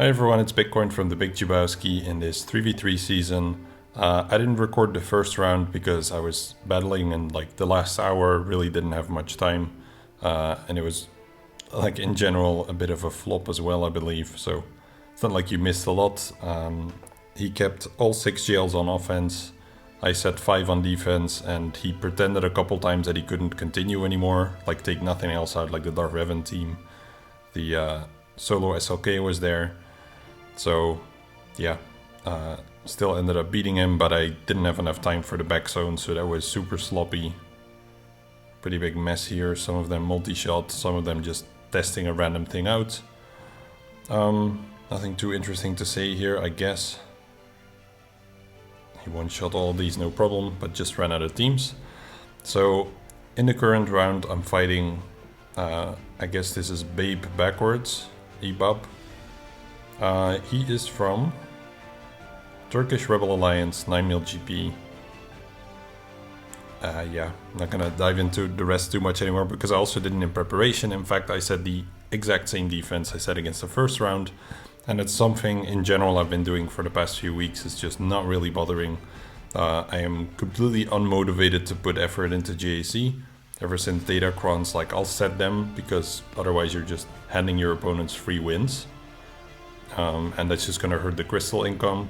Hi everyone, it's Bitcoin from the Big Jabowski in this 3v3 season. I didn't record the first round because I was battling and like the last hour really didn't have much time. And it was like in general a bit of a flop as well, I believe. So it's not like you missed a lot. He kept all 6 jails on offense. I set 5 on defense and he pretended a couple times that he couldn't continue anymore, like take nothing else out like the Darth Revan team. The solo SLK was there. So yeah, still ended up beating him, but I didn't have enough time for the back zone, so that was super sloppy. Pretty big mess here, some of them multi-shot, some of them just testing a random thing out. Nothing too interesting to say here, I guess. He one-shot all of these, no problem, but just ran out of teams. So in the current round I'm fighting, I guess this is Babe backwards, Ebab. He is from Turkish Rebel Alliance, 9mm GP. Yeah, I'm not gonna dive into the rest too much anymore because I also didn't in preparation. In fact, I said the exact same defense I said against the first round. And it's something in general I've been doing for the past few weeks. It's just not really bothering. I am completely unmotivated to put effort into GAC. Ever since datacrons, like I'll set them because otherwise you're just handing your opponents free wins. And that's just gonna hurt the crystal income,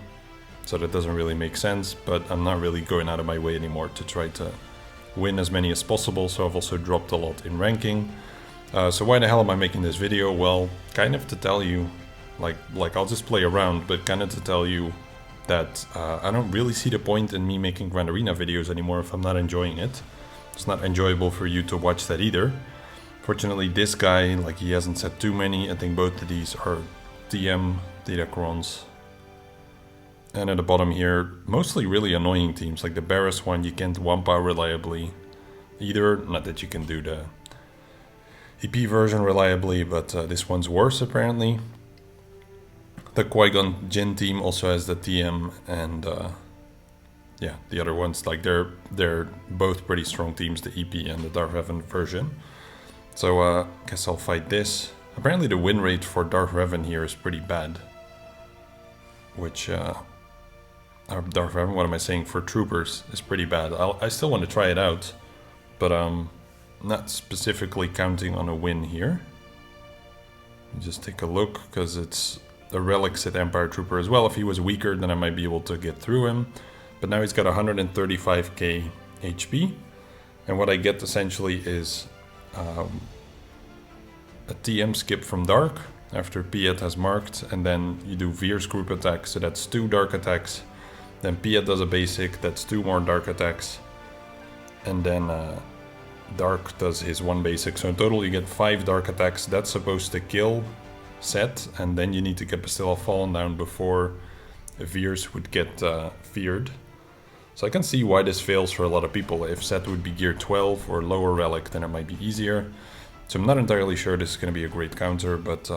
so that doesn't really make sense, but I'm not really going out of my way anymore to try to win as many as possible, so I've also dropped a lot in ranking. So why the hell am I making this video? Well, kind of to tell you, like I'll just play around, but kind of to tell you that I don't really see the point in me making Grand Arena videos anymore if I'm not enjoying it. It's not enjoyable for you to watch that either. Fortunately, this guy, like he hasn't set too many. I think both of these are DM datacrons. And at the bottom here, mostly really annoying teams. Like the Barris one, you can't one-power reliably either. Not that you can do the EP version reliably, but this one's worse apparently. The Qui-Gon Jinn team also has the TM, and yeah, the other ones, like they're both pretty strong teams, the EP and the Darth Revan version. So I guess I'll fight this. Apparently the win rate for Darth Revan here is pretty bad. Which, Darth Revan, what am I saying, for troopers is pretty bad. I still want to try it out, but I'm not specifically counting on a win here. Just take a look, because it's a relics at Empire Trooper as well. If he was weaker, then I might be able to get through him. But now he's got 135k HP, and what I get essentially is a TM skip from Dark after Piet has marked, and then you do Veer's group attack, so that's 2 Dark attacks. Then Piet does a basic, that's 2 more Dark attacks. And then Dark does his 1 basic, so in total you get 5 Dark attacks. That's supposed to kill Set, and then you need to get Bastilla Fallen down before Veers would get feared. So I can see why this fails for a lot of people. If Set would be gear 12 or lower relic, then it might be easier. So I'm not entirely sure this is going to be a great counter, but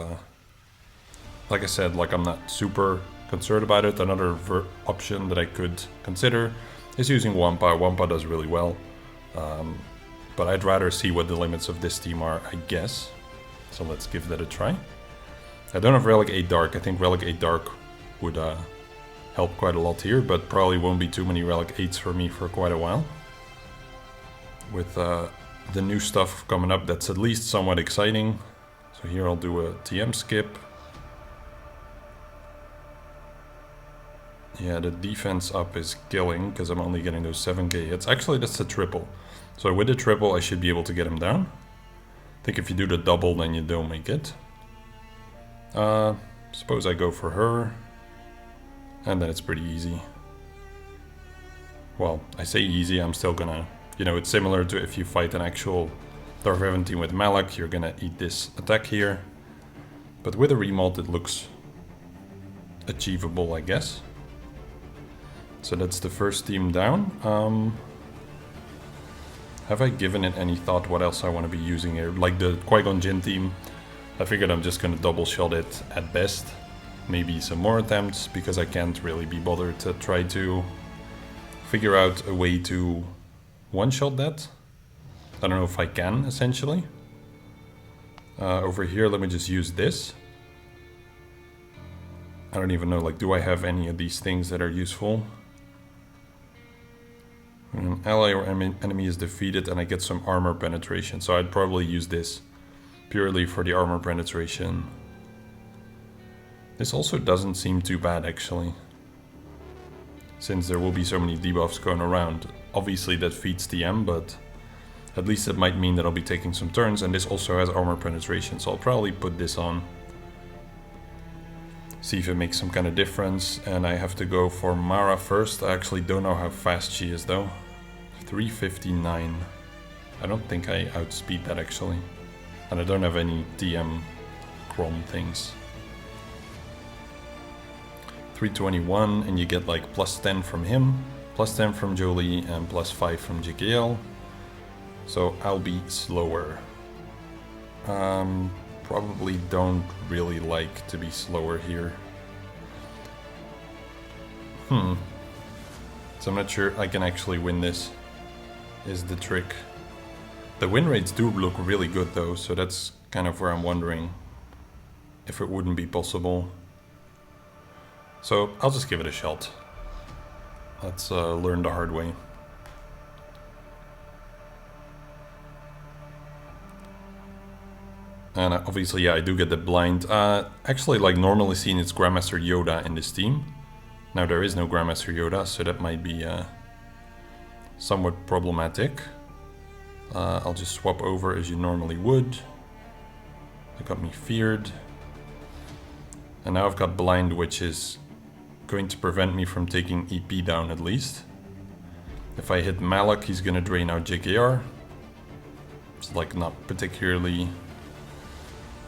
like I said, like I'm not super concerned about it. Another option that I could consider is using Wampa. Wampa does really well, but I'd rather see what the limits of this team are, I guess. So let's give that a try. I don't have Relic 8 Dark. I think Relic 8 Dark would help quite a lot here, but probably won't be too many Relic 8s for me for quite a while. With the new stuff coming up, that's at least somewhat exciting. So here I'll do a TM skip. Yeah, the defense up is killing because I'm only getting those 7k hits. Actually, that's a triple. So with the triple, I should be able to get him down. I think if you do the double, then you don't make it. Suppose I go for her. And then it's pretty easy. Well, I say easy, I'm still gonna... You know, it's similar to if you fight an actual Darth Revan team with Malak, you're gonna eat this attack here. But with a remult, it looks achievable, I guess. So that's the first team down. Have I given it any thought what else I want to be using here? Like the Qui-Gon Jinn team, I figured I'm just gonna double shot it at best. Maybe some more attempts, because I can't really be bothered to try to figure out a way to one-shot that. I don't know if I can, essentially. Over here, let me just use this. I don't even know, like, do I have any of these things that are useful? When an ally or enemy is defeated and I get some armor penetration, so I'd probably use this purely for the armor penetration. This also doesn't seem too bad, actually, since there will be so many debuffs going around. Obviously that feeds TM, but at least it might mean that I'll be taking some turns, and this also has armor penetration, so I'll probably put this on. See if it makes some kind of difference, and I have to go for Mara first. I actually don't know how fast she is though. 359. I don't think I outspeed that actually. And I don't have any TM Chrome things. 321, and you get like plus 10 from him, plus 10 from Jolie, and plus 5 from JKL. So I'll be slower. Probably don't really like to be slower here. So I'm not sure I can actually win this, is the trick. The win rates do look really good though, so that's kind of where I'm wondering if it wouldn't be possible. So I'll just give it a shot. Let's learn the hard way. And obviously, yeah, I do get the blind. Actually, like normally seen, it's Grandmaster Yoda in this team. Now there is no Grandmaster Yoda, so that might be somewhat problematic. I'll just swap over as you normally would. That got me feared. And now I've got blind, which is going to prevent me from taking EP down at least. If I hit Malak, he's gonna drain out JKR. It's like not particularly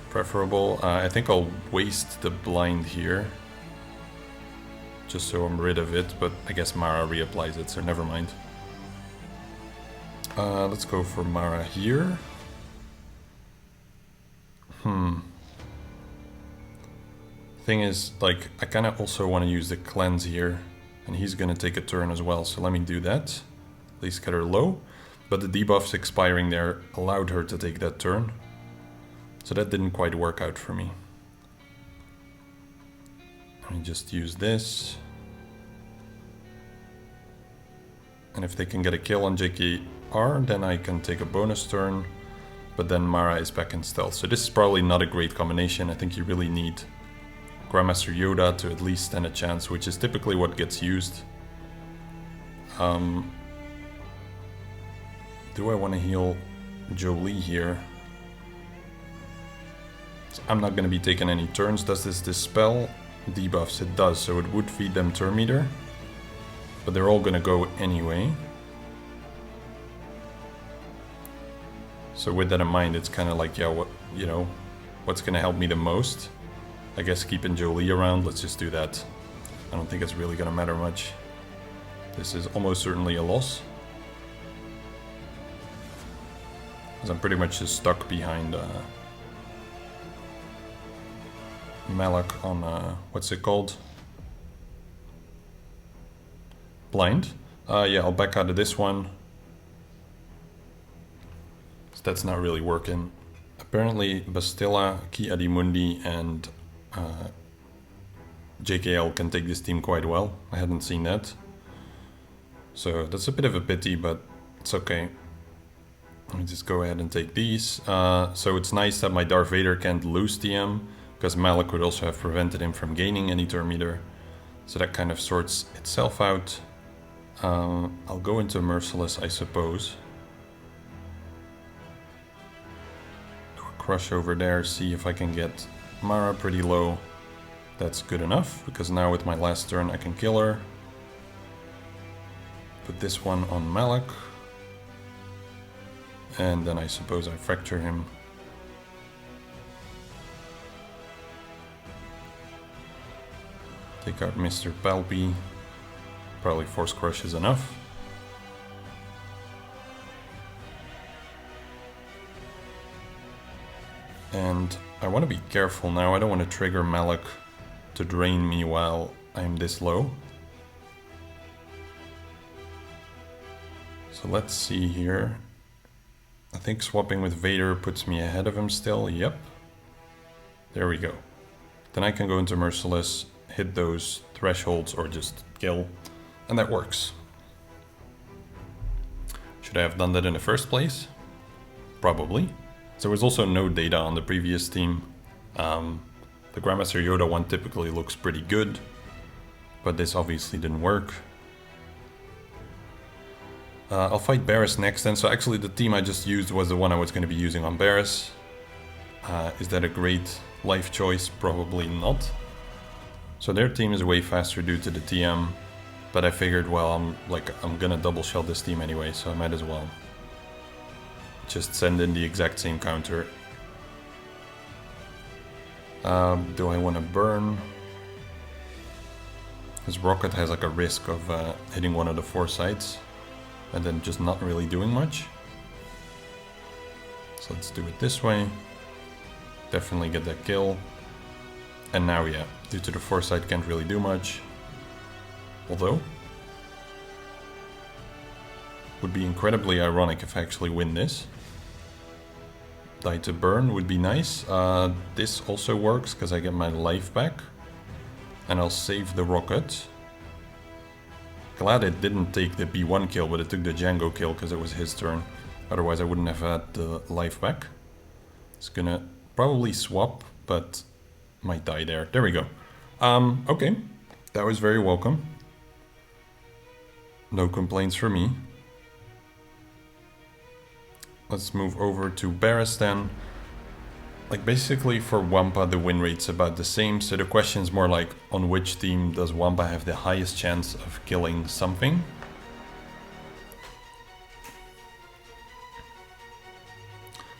preferable. I think I'll waste the blind here, just so I'm rid of it, but I guess Mara reapplies it, so never mind. Let's go for Mara here. Thing is, like, I kind of also want to use the cleanse here, and he's gonna take a turn as well, so let me do that. At least get her low, but the debuffs expiring there allowed her to take that turn. So that didn't quite work out for me. Let me just use this. And if they can get a kill on JKR, then I can take a bonus turn. But then Mara is back in stealth. So this is probably not a great combination. I think you really need Grandmaster Yoda to at least stand a chance, which is typically what gets used. Do I want to heal Jolie here? I'm not going to be taking any turns. Does this dispel debuffs? It does, so it would feed them turn meter. But they're all going to go anyway. So with that in mind, it's kind of like, yeah, what, you know, what's going to help me the most? I guess keeping Jolie around, let's just do that. I don't think it's really going to matter much. This is almost certainly a loss. Because I'm pretty much just stuck behind Malak on, what's it called? Blind. Yeah, I'll back out of this one. So that's not really working. Apparently Bastilla, Ki Adimundi, and JKL can take this team quite well. I hadn't seen that. So that's a bit of a pity, but it's okay. Let me just go ahead and take these. So it's nice that my Darth Vader can't lose TM, because Malak would also have prevented him from gaining any turn meter. So that kind of sorts itself out. I'll go into Merciless, I suppose. Do a crush over there, see if I can get Mara pretty low. That's good enough, because now with my last turn I can kill her. Put this one on Malak. And then I suppose I fracture him. Take out Mr. Palpy. Probably Force Crush is enough. And I want to be careful now. I don't want to trigger Malak to drain me while I'm this low. So let's see here. I think swapping with Vader puts me ahead of him still. Yep. There we go. Then I can go into Merciless, hit those thresholds or just kill, and that works. Should I have done that in the first place? Probably. There was also no data on the previous team. The Grandmaster Yoda one typically looks pretty good, but this obviously didn't work. I'll fight Barris next then. So actually the team I just used was the one I was going to be using on Barris. Is that a great life choice? Probably not. So their team is way faster due to the TM, but I figured, well, I'm gonna double shell this team anyway, so I might as well just send in the exact same counter. Do I want to burn? His rocket has like a risk of hitting one of the 4 sides and then just not really doing much. So let's do it this way. Definitely get that kill. And now, yeah, due to the 4 side, can't really do much. Although, would be incredibly ironic if I actually win this. Die to burn would be nice. This also works because I get my life back. And I'll save the rocket. Glad it didn't take the B1 kill, but it took the Django kill because it was his turn. Otherwise I wouldn't have had the life back. It's gonna probably swap, but might die there. There we go. Okay, that was very welcome. No complaints from me. Let's move over to Barris then. Like basically for Wampa the win rate's about the same, so the question's more like on which team does Wampa have the highest chance of killing something.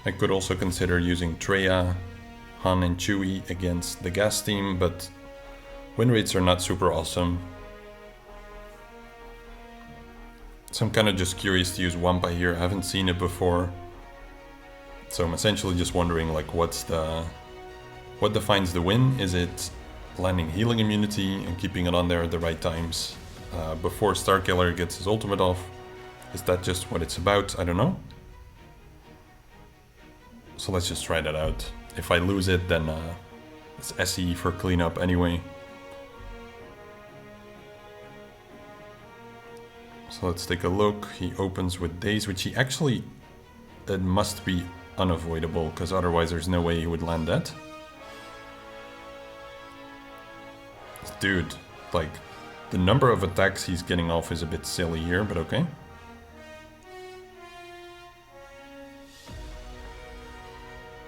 I could also consider using Treya, Han and Chewie against the gas team, but win rates are not super awesome. So I'm kind of just curious to use Wampa here. I haven't seen it before. So I'm essentially just wondering like what defines the win? Is it landing healing immunity and keeping it on there at the right times before Starkiller gets his ultimate off? Is that just what it's about? I don't know. So let's just try that out. If I lose it, then it's SE for cleanup anyway. So let's take a look. He opens with Daze, which he actually... It must be unavoidable, because otherwise there's no way he would land that. Dude, like, the number of attacks he's getting off is a bit silly here, but okay.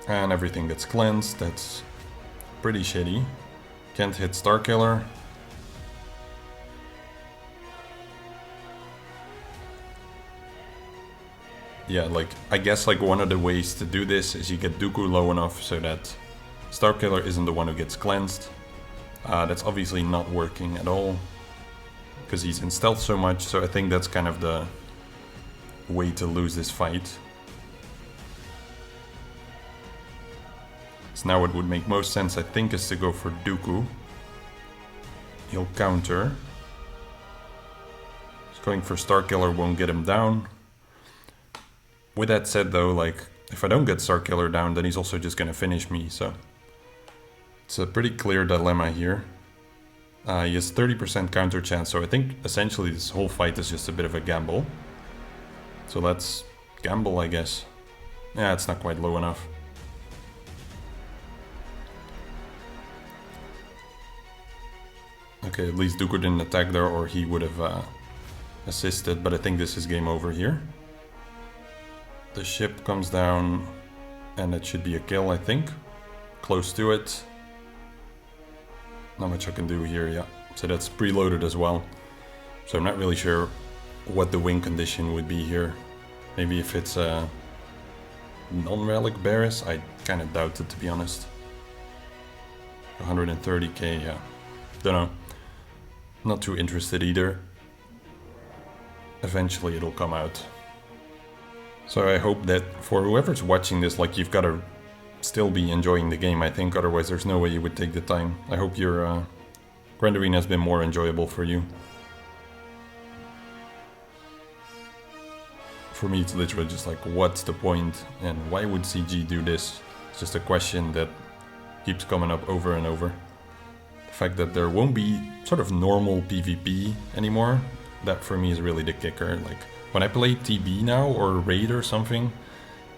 And everything gets cleansed, that's pretty shitty. Can't hit Starkiller. Yeah, like, I guess like one of the ways to do this is you get Dooku low enough so that Starkiller isn't the one who gets cleansed. That's obviously not working at all, because he's in stealth so much, so I think that's kind of the way to lose this fight. So now what would make most sense, I think, is to go for Dooku. He'll counter. Just going for Starkiller won't get him down. With that said though, like, if I don't get Starkiller down, then he's also just gonna finish me, so... It's a pretty clear dilemma here. He has 30% counter chance, so I think essentially this whole fight is just a bit of a gamble. So let's gamble, I guess. Yeah, it's not quite low enough. Okay, at least Dooku didn't attack there, or he would have assisted, but I think this is game over here. The ship comes down, and it should be a kill, I think. Close to it. Not much I can do here, yeah. So that's preloaded as well. So I'm not really sure what the win condition would be here. Maybe if it's a non-relic Barris, I kind of doubt it, to be honest. 130k, yeah. Don't know. Not too interested either. Eventually it'll come out. So I hope that for whoever's watching this, like, you've got to still be enjoying the game, I think, otherwise there's no way you would take the time. I hope your Grand Arena has been more enjoyable for you. For me, it's literally just like, what's the point, and why would CG do this? It's just a question that keeps coming up over and over. The fact that there won't be sort of normal PvP anymore, that for me is really the kicker. Like, when I play TB now, or Raid or something,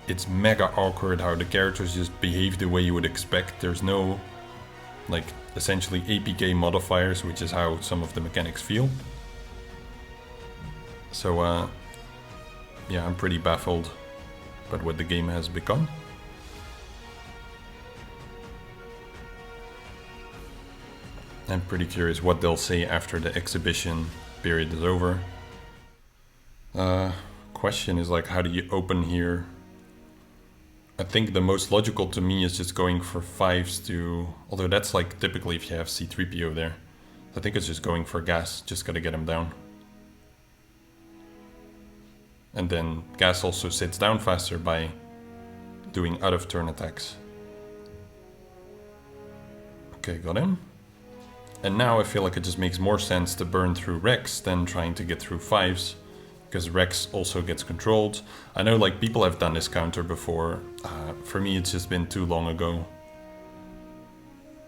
it's mega awkward how the characters just behave the way you would expect. There's no, like, essentially APK modifiers, which is how some of the mechanics feel. So, yeah, I'm pretty baffled by what the game has become. I'm pretty curious what they'll say after the exhibition period is over. Question is like, how do you open here? I think the most logical to me is just going for 5s to... Although that's like typically if you have C-3PO there. I think it's just going for gas, just gotta get him down. And then gas also sits down faster by doing out of turn attacks. Okay, got him. And now I feel like it just makes more sense to burn through Rex than trying to get through 5s. Because Rex also gets controlled. I know like people have done this counter before. For me it's just been too long ago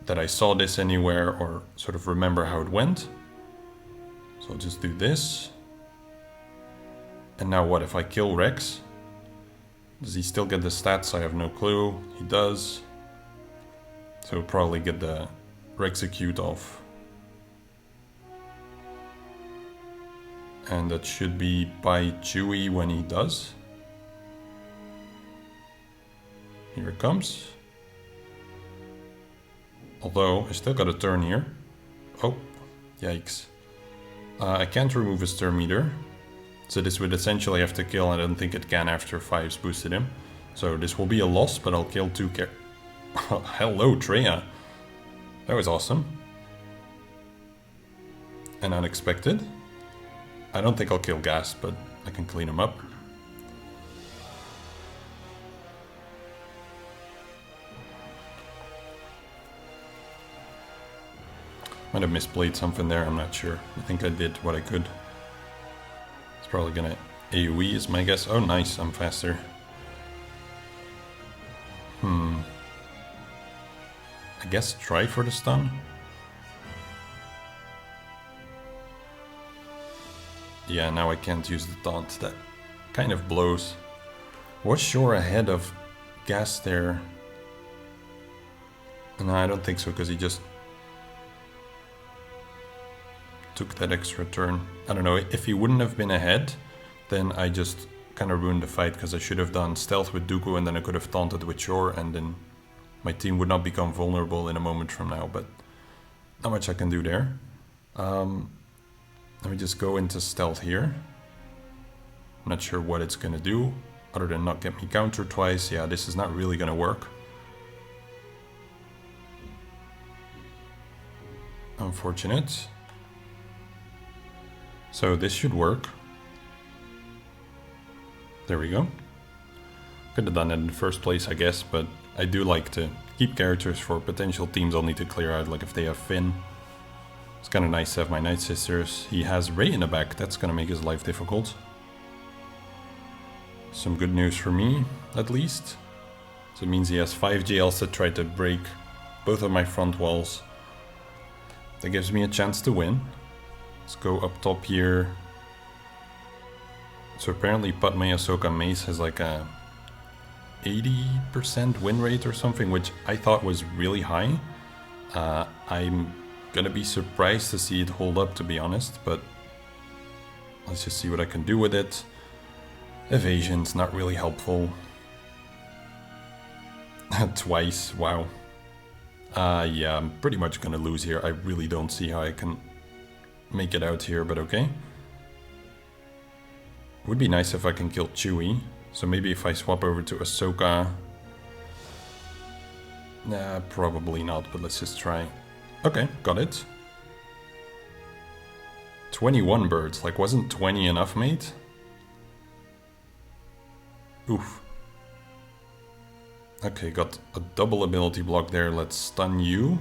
that I saw this anywhere or sort of remember how it went. So I'll just do this. And now what if I kill Rex? Does he still get the stats? I have no clue. He does. So we'll probably get the Rexecute off. And that should be by Chewie when he does. Here it comes. Although, I still got a turn here. Oh, yikes. I can't remove his turn meter. So this would essentially have to kill. I don't think it can after 5s boosted him. So this will be a loss, but I'll kill 2 Hello, Treya. That was awesome. And unexpected. I don't think I'll kill gas, but I can clean him up. Might have misplayed something there, I'm not sure. I think I did what I could. It's probably gonna AoE is my guess. Oh nice, I'm faster. I guess try for the stun. Yeah, now I can't use the taunt. That kind of blows. Was sure ahead of gas there. No, I don't think so, because he just took that extra turn. I don't know, if he wouldn't have been ahead, then I just kind of ruined the fight, because I should have done stealth with Dooku and then I could have taunted with Shore and then my team would not become vulnerable in a moment from now, but not much I can do there. Let me just go into stealth here. I'm not sure what it's gonna do, other than not get me countered twice. Yeah, this is not really gonna work. Unfortunate. So this should work. There we go. Could have done it in the first place, I guess, but I do like to keep characters for potential teams I'll need to clear out, like if they have Finn. It's kind of nice to have my Night Sisters. He has Rey in the back, that's gonna make his life difficult. Some good news for me, at least. So it means he has 5 GLs that try to break both of my front walls. That gives me a chance to win. Let's go up top here. So apparently Padme Ahsoka Mace has like a 80% win rate or something, which I thought was really high. I'm gonna be surprised to see it hold up, to be honest, but let's just see what I can do with it. Evasion's not really helpful. Twice, wow. Yeah, I'm pretty much gonna lose here. I really don't see how I can make it out here, but okay. Would be nice if I can kill Chewie. So maybe if I swap over to Ahsoka. Nah, probably not, but let's just try. Okay, got it. 21 birds, like wasn't 20 enough, mate? Oof. Okay, got a double ability block there, let's stun you.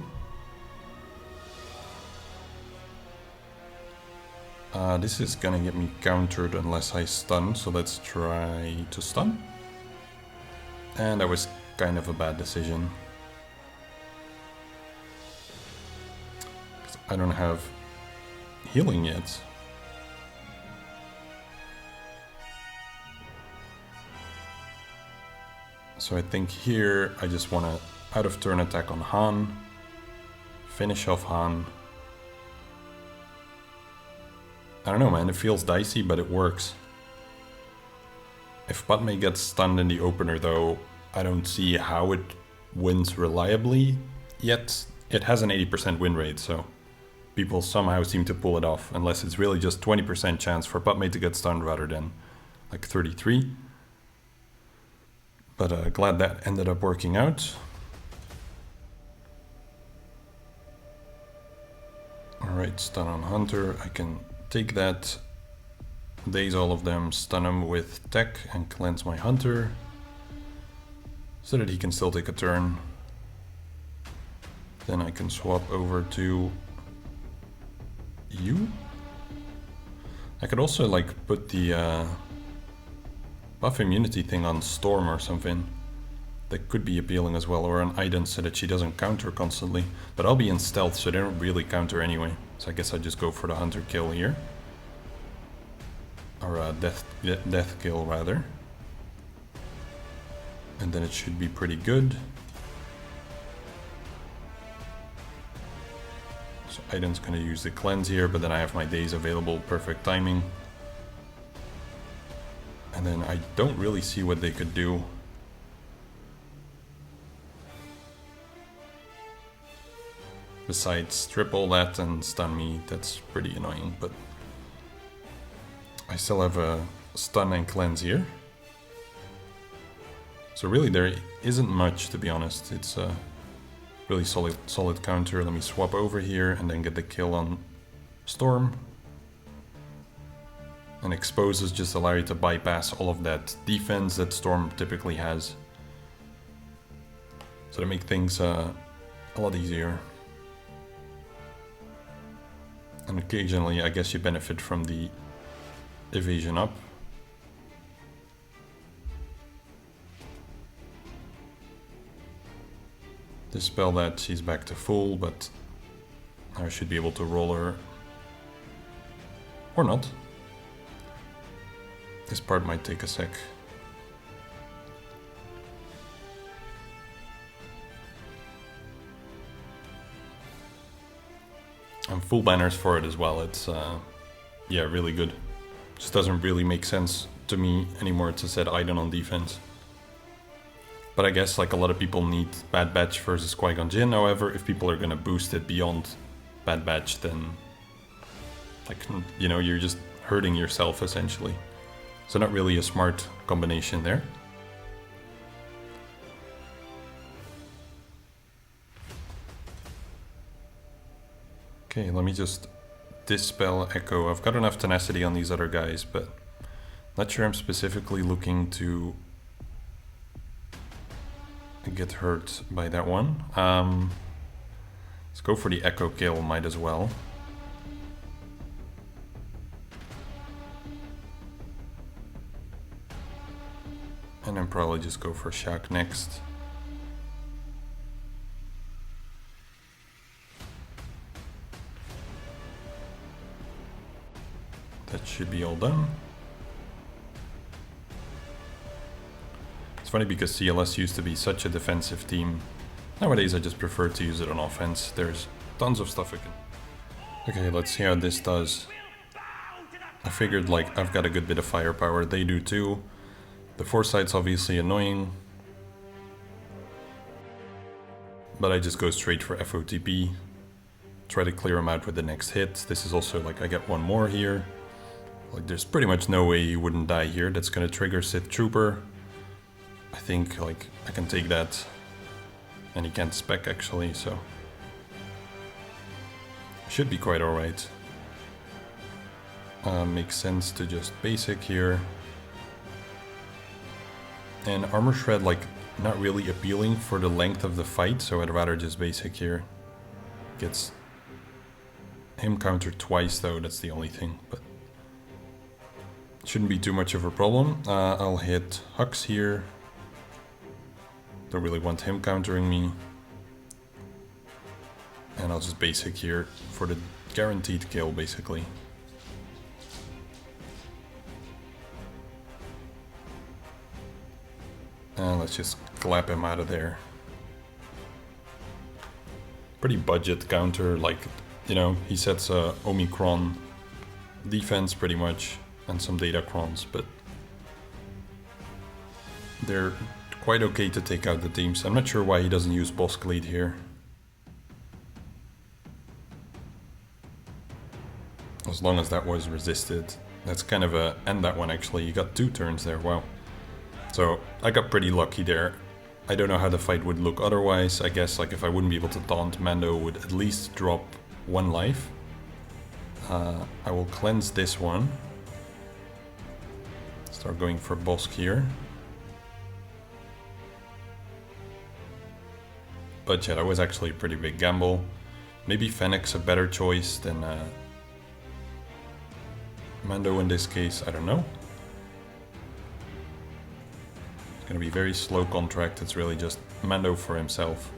This is gonna get me countered unless I stun, so let's try to stun. And that was kind of a bad decision. I don't have healing yet. So I think here I just want to out of turn attack on Han, finish off Han. I don't know, man, it feels dicey, but it works. If Padme gets stunned in the opener though, I don't see how it wins reliably, yet it has an 80% win rate, so people somehow seem to pull it off, unless it's really just 20% chance for Padme to get stunned rather than like 33. But glad that ended up working out. Alright, stun on Hunter, I can take that, daze all of them, stun him with tech and cleanse my Hunter, so that he can still take a turn. Then I can swap over to you. I could also like put the buff immunity thing on Storm or something. That could be appealing as well, or on Aiden so that she doesn't counter constantly. But I'll be in stealth, so they don't really counter anyway. So I guess I just go for the Hunter kill here. Or death kill rather. And then it should be pretty good. So Aiden's gonna use the cleanse here, but then I have my days available, perfect timing. And then I don't really see what they could do. Besides strip all that and stun me, that's pretty annoying, but I still have a stun and cleanse here. So really there isn't much, to be honest. It's a really solid counter. Let me swap over here and then get the kill on Storm. And exposes just allow you to bypass all of that defense that Storm typically has. So to make things a lot easier. And occasionally I guess you benefit from the evasion up. Dispel that, she's back to full, but I should be able to roll her. Or not. This part might take a sec. And full banners for it as well. It's yeah, really good. Just doesn't really make sense to me anymore to set Aiden on defense. But I guess like a lot of people need Bad Batch versus Qui-Gon Jinn. However, if people are gonna boost it beyond Bad Batch, then like, you know, you're just hurting yourself essentially. So not really a smart combination there. Okay, let me just dispel Echo. I've got enough tenacity on these other guys, but not sure I'm specifically looking to get hurt by that one. Let's go for the Echo kill, might as well. And then probably just go for Shaq next. That should be all done. It's funny because CLS used to be such a defensive team. Nowadays I just prefer to use it on offense. There's tons of stuff I can... Okay, let's see how this does. I figured like I've got a good bit of firepower, they do too. The foresight's obviously annoying. But I just go straight for FOTP. Try to clear him out with the next hit. This is also like I get one more here. Like there's pretty much no way he wouldn't die here. That's gonna trigger Sith Trooper. I think like I can take that. And he can't spec actually, so should be quite alright. Makes sense to just basic here. And Armor Shred like not really appealing for the length of the fight, so I'd rather just basic here. Gets him countered twice though, that's the only thing, but shouldn't be too much of a problem. I'll hit Hux here. Don't really want him countering me. And I'll just basic here for the guaranteed kill, basically. And let's just clap him out of there. Pretty budget counter, like, you know, he sets a Omicron defense pretty much, and some datacrons, but they're quite okay to take out the teams. I'm not sure why he doesn't use Bosk lead here. As long as that was resisted. That's kind of a end that one actually. You got 2 turns there, wow. So I got pretty lucky there. I don't know how the fight would look otherwise. I guess like if I wouldn't be able to taunt, Mando would at least drop 1 life. I will cleanse this one. Start going for Bosk here. But yeah, that was actually a pretty big gamble. Maybe Fennec's a better choice than Mando in this case, I don't know. It's gonna be very slow contract, it's really just Mando for himself.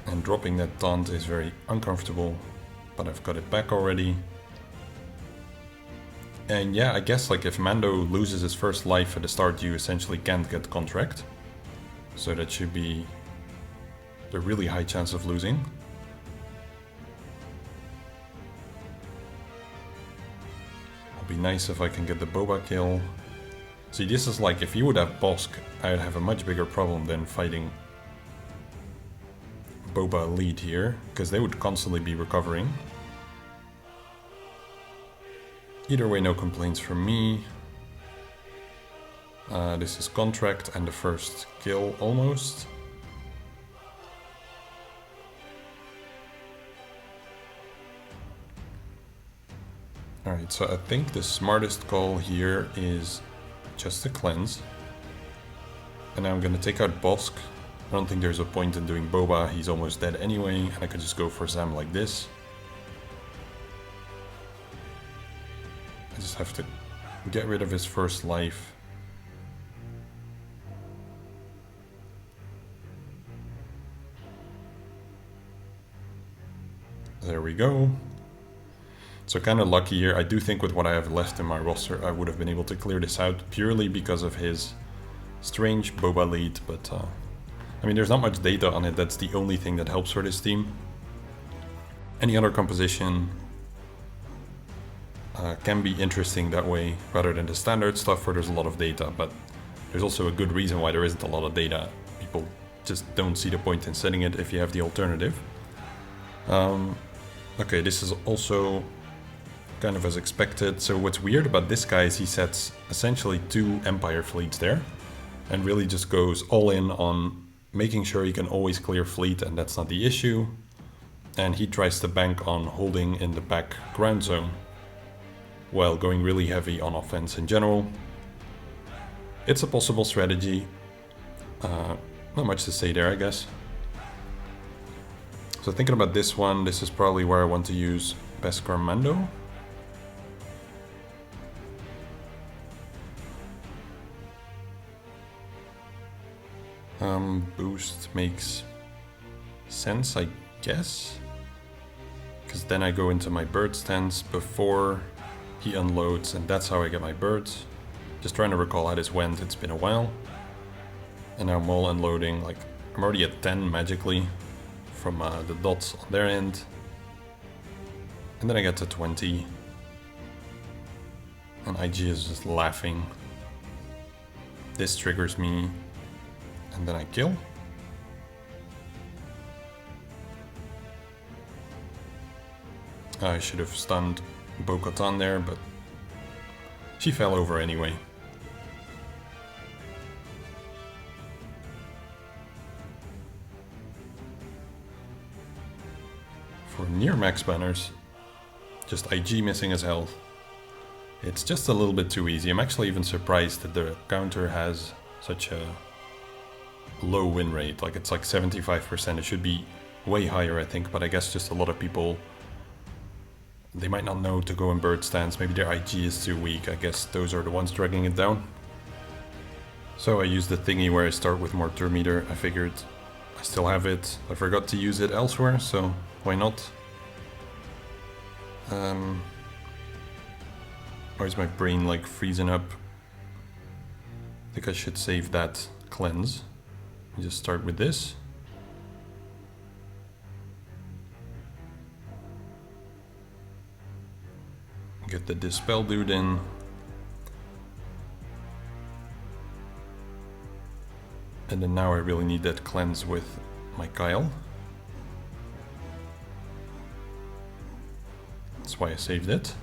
And dropping that taunt is very uncomfortable, but I've got it back already. And yeah, I guess like if Mando loses his first life at the start, you essentially can't get contract. So that should be a really high chance of losing. It'll be nice if I can get the Boba kill. See, this is like, if you would have Bosk, I would have a much bigger problem than fighting Boba lead here, because they would constantly be recovering. Either way, no complaints from me. This is contract and the first kill almost. Alright, so I think the smartest call here is just to cleanse. And now I'm gonna take out Bosk. I don't think there's a point in doing Boba, he's almost dead anyway, and I could just go for Zam like this. I just have to get rid of his first life. There we go. So kind of lucky here. I do think with what I have left in my roster, I would have been able to clear this out purely because of his strange Boba lead, but I mean, there's not much data on it. That's the only thing that helps for this team. Any other composition can be interesting that way, rather than the standard stuff where there's a lot of data, but there's also a good reason why there isn't a lot of data. People just don't see the point in setting it if you have the alternative. Okay, this is also kind of as expected. So what's weird about this guy is he sets essentially 2 Empire fleets there and really just goes all in on making sure he can always clear fleet, and that's not the issue. And he tries to bank on holding in the back ground zone while going really heavy on offense in general. It's a possible strategy. Not much to say there, I guess. So thinking about this one, this is probably where I want to use Beskar Mando. Boost makes sense, I guess. Because then I go into my bird stance before he unloads, and that's how I get my birds. Just trying to recall how this went, it's been a while. And now I'm all unloading, like I'm already at 10 magically from the dots on their end. And then I get to 20. And IG is just laughing. This triggers me. And then I kill. I should have stunned Bo-Katan there, but she fell over anyway. For near max banners, just IG missing his health. It's just a little bit too easy. I'm actually even surprised that the counter has such a low win rate. Like it's like 75%. It should be way higher, I think, but I guess just a lot of people, they might not know to go in bird stance. Maybe their IG is too weak. I guess those are the ones dragging it down. So I use the thingy where I start with more turn meter. I figured I still have it. I forgot to use it elsewhere, so why not? Why is my brain like freezing up? I think I should save that cleanse. Just start with this. Get the dispel dude in. And then now I really need that cleanse with my Kyle. That's why I saved it.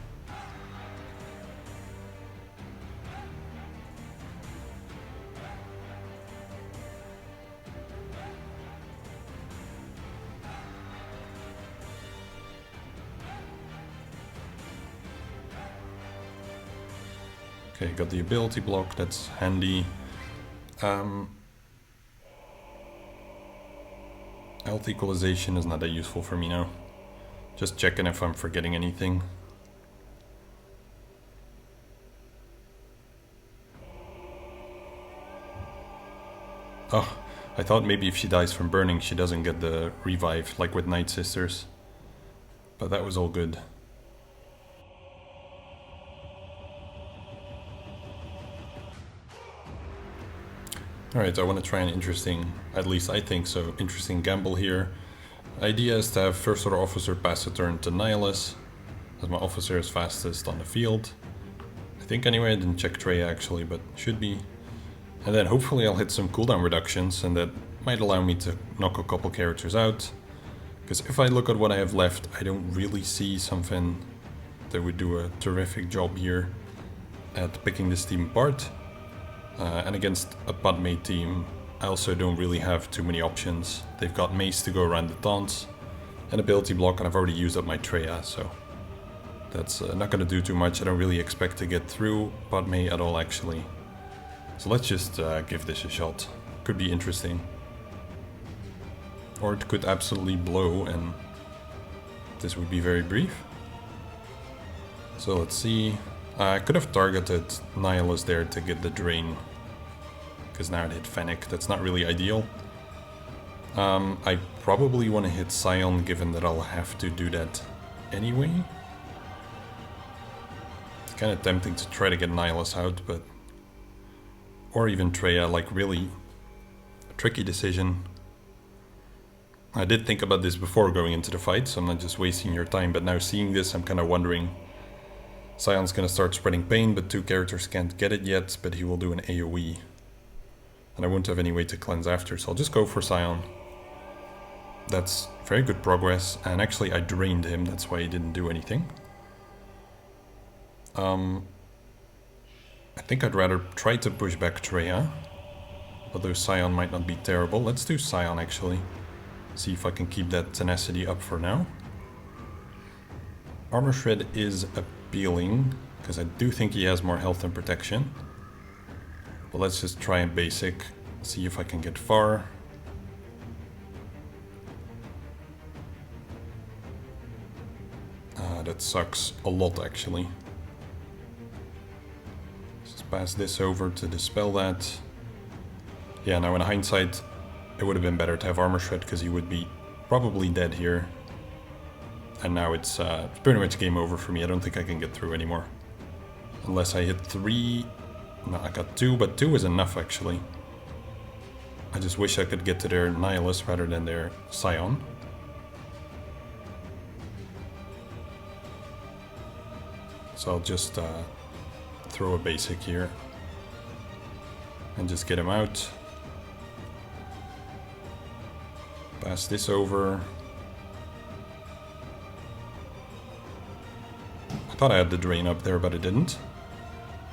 Okay, got the ability block, that's handy. Health equalization is not that useful for me now. Just checking if I'm forgetting anything. Oh, I thought maybe if she dies from burning she doesn't get the revive, like with Night Sisters. But that was all good. Alright, I want to try an interesting, at least I think so, interesting gamble here. Idea is to have First Order Officer pass a turn to Nihilus, as my officer is fastest on the field. I think anyway, I didn't check Trey actually, but should be. And then hopefully I'll hit some cooldown reductions, and that might allow me to knock a couple characters out. Because if I look at what I have left, I don't really see something that would do a terrific job here at picking this team apart. And against a Padme team, I also don't really have too many options. They've got Mace to go around the taunts, an ability block, and I've already used up my Treya, so that's not going to do too much. I don't really expect to get through Padme at all, actually. So let's just give this a shot. Could be interesting. Or it could absolutely blow, and this would be very brief. So let's see. I could have targeted Nihilus there to get the drain, because now it hit Fennec. That's not really ideal. I probably want to hit Scion, given that I'll have to do that anyway. It's kind of tempting to try to get Nihilus out, but... Or even Treya, like really a tricky decision. I did think about this before going into the fight, so I'm not just wasting your time, but now seeing this I'm kind of wondering... Scion's gonna start spreading pain, but two characters can't get it yet, but he will do an AoE. And I won't have any way to cleanse after, so I'll just go for Scion. That's very good progress, and actually I drained him, that's why he didn't do anything. I think I'd rather try to push back Treya, although Scion might not be terrible. Let's do Scion actually. See if I can keep that tenacity up for now. Armor Shred is appealing, because I do think he has more health and protection. But let's just try and basic, see if I can get far. That sucks a lot actually. Just pass this over to dispel that. Yeah, now in hindsight, it would have been better to have Armor Shred, because he would be probably dead here. And now it's pretty much game over for me. I don't think I can get through anymore. Unless I hit 3... No, I got 2, but 2 is enough actually. I just wish I could get to their Nihilus rather than their Scion. So I'll just throw a basic here. And just get him out. Pass this over. I thought I had the drain up there, but I didn't.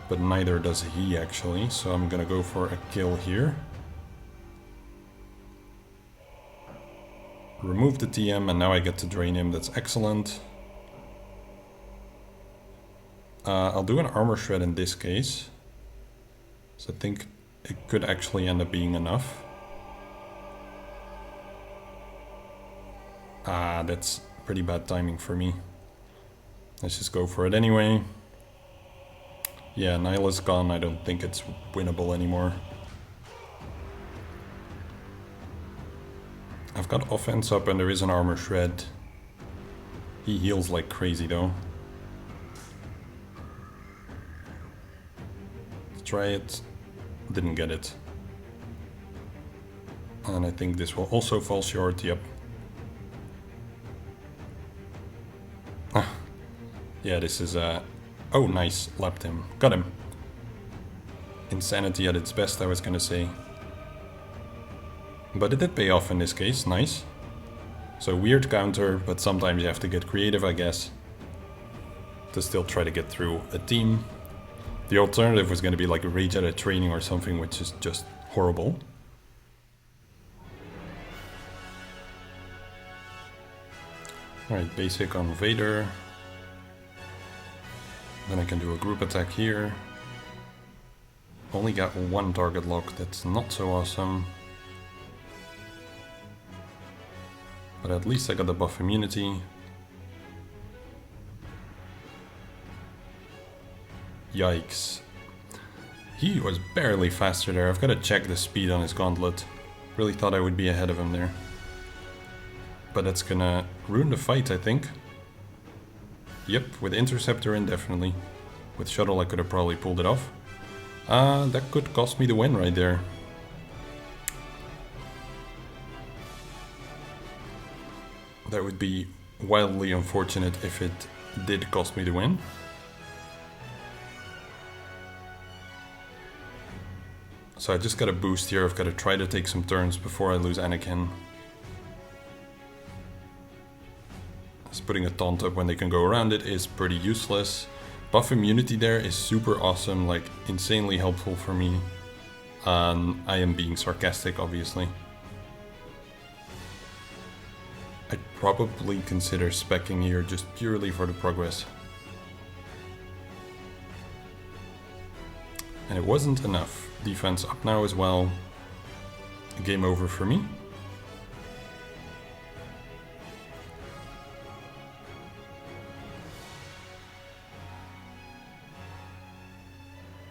But neither does he actually, so I'm gonna go for a kill here. Remove the TM, and now I get to drain him. That's excellent. I'll do an Armor Shred in this case. So I think it could actually end up being enough. That's pretty bad timing for me. Let's just go for it anyway. Yeah, Nihilus gone. I don't think it's winnable anymore. I've got offense up and there is an armor shred. He heals like crazy though. Let's try it. Didn't get it. And I think this will also fall short, yep. Ah. Yeah, this is oh, nice. Lapped him. Got him. Insanity at its best, I was gonna say. But it did pay off in this case, nice. So weird counter, but sometimes you have to get creative, I guess, to still try to get through a team. The alternative was gonna be like a rage at a training or something, which is just horrible. Alright, basic on Vader. Then I can do a group attack here. Only got one target lock, that's not so awesome. But at least I got the buff immunity. Yikes. He was barely faster there. I've got to check the speed on his gauntlet. Really thought I would be ahead of him there. But that's gonna ruin the fight, I think. Yep, with Interceptor indefinitely. With Shuttle I could have probably pulled it off. That could cost me the win right there. That would be wildly unfortunate if it did cost me the win. So I just got a boost here. I've got to try to take some turns before I lose Anakin. Just putting a taunt up when they can go around it is pretty useless. Buff immunity there is super awesome, like insanely helpful for me. I am being sarcastic, obviously. I'd probably consider speccing here just purely for the progress. And it wasn't enough. Defense up now as well. Game over for me.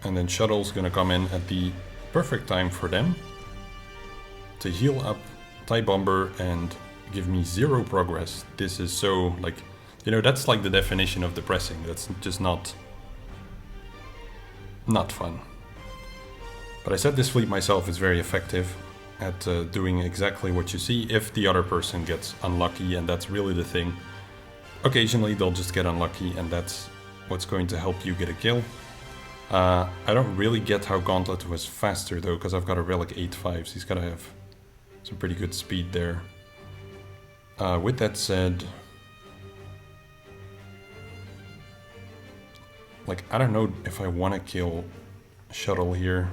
And then Shuttle's gonna come in at the perfect time for them to heal up TIE Bomber and give me 0 progress. This is so, like, you know, that's like the definition of depressing. That's just not fun. But I said this fleet myself is very effective at doing exactly what you see if the other person gets unlucky, and that's really the thing. Occasionally they'll just get unlucky, and that's what's going to help you get a kill. I don't really get how Gauntlet was faster though, because I've got a Relic 8.5s. He's got to have some pretty good speed there. With that said, like, I don't know if I want to kill Shuttle here.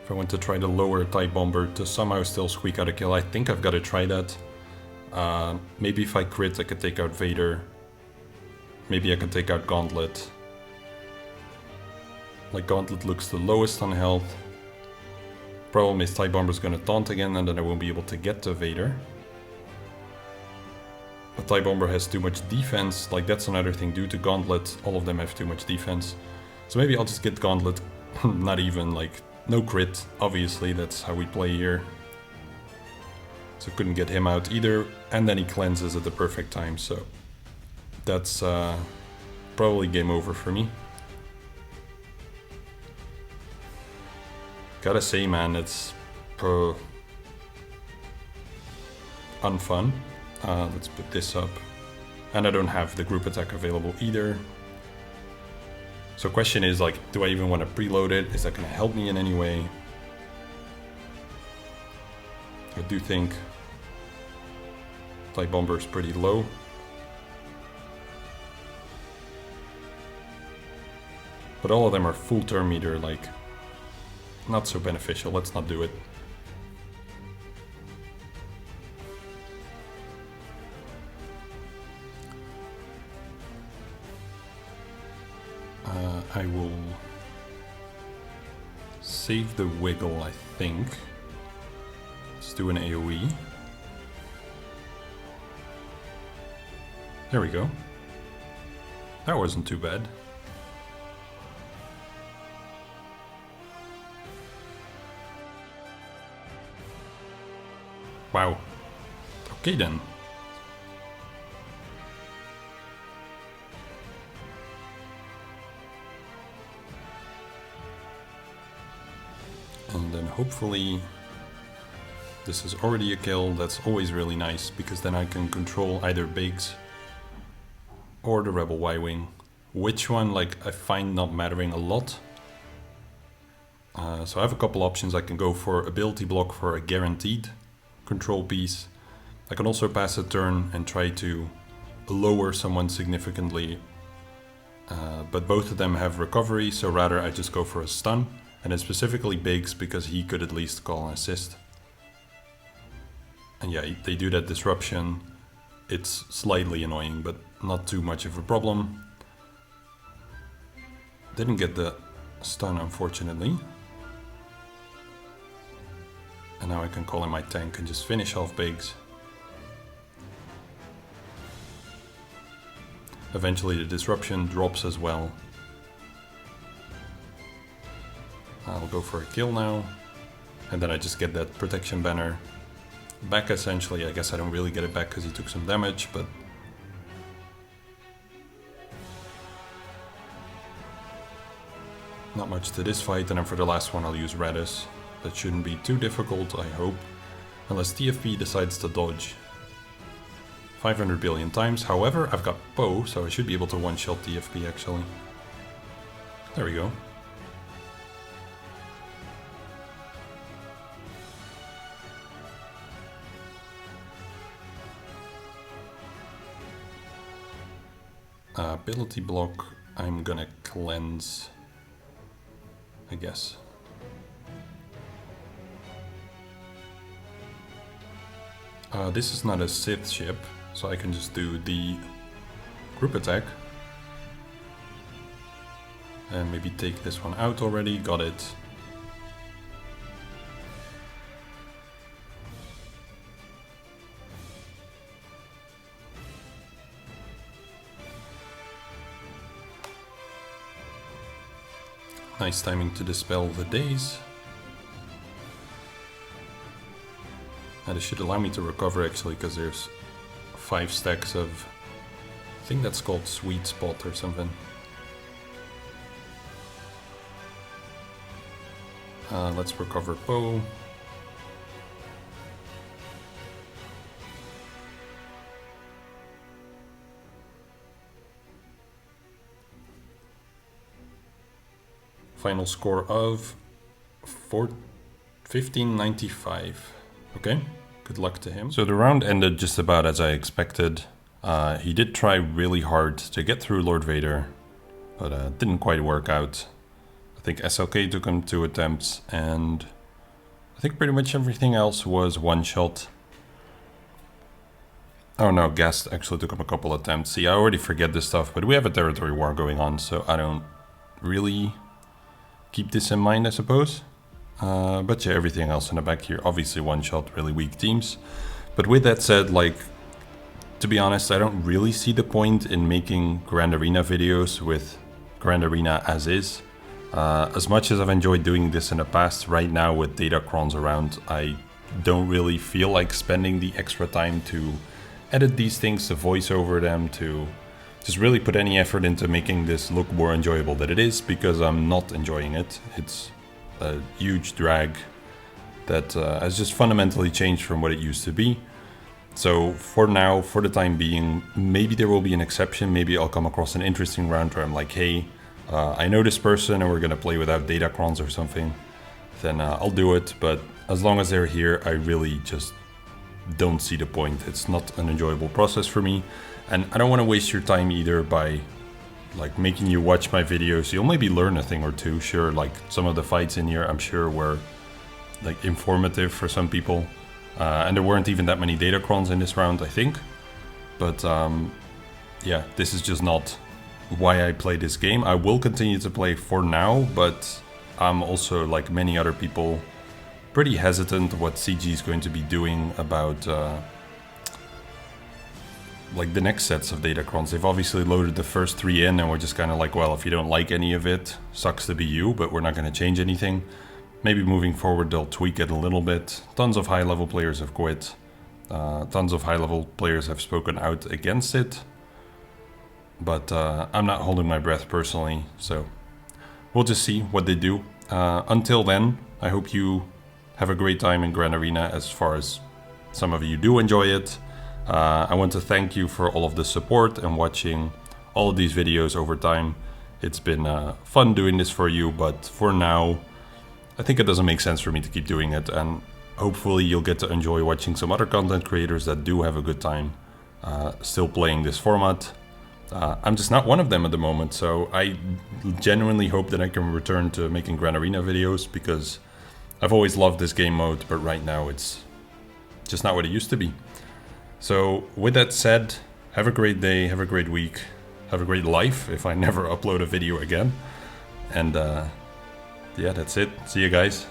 If I want to try to lower TIE Bomber to somehow still squeak out a kill, I think I've got to try that. Maybe if I crit, I could take out Vader. Maybe I can take out Gauntlet. Like, Gauntlet looks the lowest on health. Problem is TIE Bomber's gonna taunt again, and then I won't be able to get to Vader. But TIE Bomber has too much defense, like that's another thing. Due to Gauntlet, all of them have too much defense. So maybe I'll just get Gauntlet, not even, like, no crit, obviously, that's how we play here. So couldn't get him out either, and then he cleanses at the perfect time, so that's probably game over for me. Gotta say, man, it's unfun. Let's put this up. And I don't have the group attack available either. So question is, like, do I even want to preload it? Is that going to help me in any way? I do think TIE Bomber is pretty low. But all of them are full turn meter, like, not so beneficial. Let's not do it. I will save the wiggle, I think. Let's do an AoE. There we go. That wasn't too bad. Wow. Okay then. And then hopefully this is already a kill. That's always really nice, because then I can control either Biggs or the Rebel Y-Wing. Which one, like, I find not mattering a lot. So I have a couple options. I can go for ability block for a guaranteed control piece. I can also pass a turn and try to lower someone significantly. But both of them have recovery, so rather I just go for a stun. And then specifically Biggs, because he could at least call an assist. And yeah, they do that disruption. It's slightly annoying, but not too much of a problem. Didn't get the stun, unfortunately. And now I can call in my tank and just finish off Biggs. Eventually the disruption drops as well. I'll go for a kill now. And then I just get that protection banner back essentially. I guess I don't really get it back because he took some damage, but... not much to this fight, and then for the last one I'll use Radis. That shouldn't be too difficult, I hope. Unless TFP decides to dodge 500 billion times. However, I've got Poe, so I should be able to one-shot TFP actually. There we go. Ability block, I'm gonna cleanse, I guess. This is not a Sith ship, so I can just do the group attack. And maybe take this one out already, got it. Nice timing to dispel the daze. And this should allow me to recover actually, because there's 5 stacks of, I think that's called Sweet Spot or something. Let's recover Poe. Final score of 1595. Okay, good luck to him. So the round ended just about as I expected. He did try really hard to get through Lord Vader, but didn't quite work out. I think SLK took him 2 attempts, and I think pretty much everything else was one shot. Oh no, Gast actually took him a couple attempts. See, I already forget this stuff, but we have a territory war going on, so I don't really keep this in mind, I suppose. But yeah, everything else in the back here, obviously one shot, really weak teams. But with that said, like, to be honest, I don't really see the point in making Grand Arena videos with Grand Arena as is. As much as I've enjoyed doing this in the past, right now with datacrons around, I don't really feel like spending the extra time to edit these things, to voice over them, to just really put any effort into making this look more enjoyable than it is, because I'm not enjoying it. It's a huge drag that has just fundamentally changed from what it used to be. So for now, for the time being, maybe there will be an exception. Maybe I'll come across an interesting round where I'm like, hey, I know this person and we're gonna play without datacrons or something. Then I'll do it, but as long as they're here, I really just don't see the point. It's not an enjoyable process for me. And I don't want to waste your time either by like making you watch my videos. You'll maybe learn a thing or two. Sure, like some of the fights in here, I'm sure were like informative for some people. And there weren't even that many datacrons in this round, I think. But yeah, this is just not why I play this game. I will continue to play for now, but I'm also, like many other people, pretty hesitant what CG is going to be doing about like the next sets of datacrons. They've obviously loaded the first 3 in and we're just kind of like, well, if you don't like any of it, sucks to be you, but we're not going to change anything. Maybe moving forward they'll tweak it a little bit. Tons of high level players have quit. Tons of high-level players have spoken out against it, but I'm not holding my breath personally, so we'll just see what they do. Until then, I hope you have a great time in Gran Arena, as far as some of you do enjoy it. I want to thank you for all of the support and watching all of these videos over time. It's been fun doing this for you, but for now, I think it doesn't make sense for me to keep doing it, and hopefully you'll get to enjoy watching some other content creators that do have a good time still playing this format. I'm just not one of them at the moment, so I genuinely hope that I can return to making Gran Arena videos, because I've always loved this game mode, but right now it's just not what it used to be. So with that said, have a great day, have a great week, have a great life if I never upload a video again. And yeah, that's it. See you guys.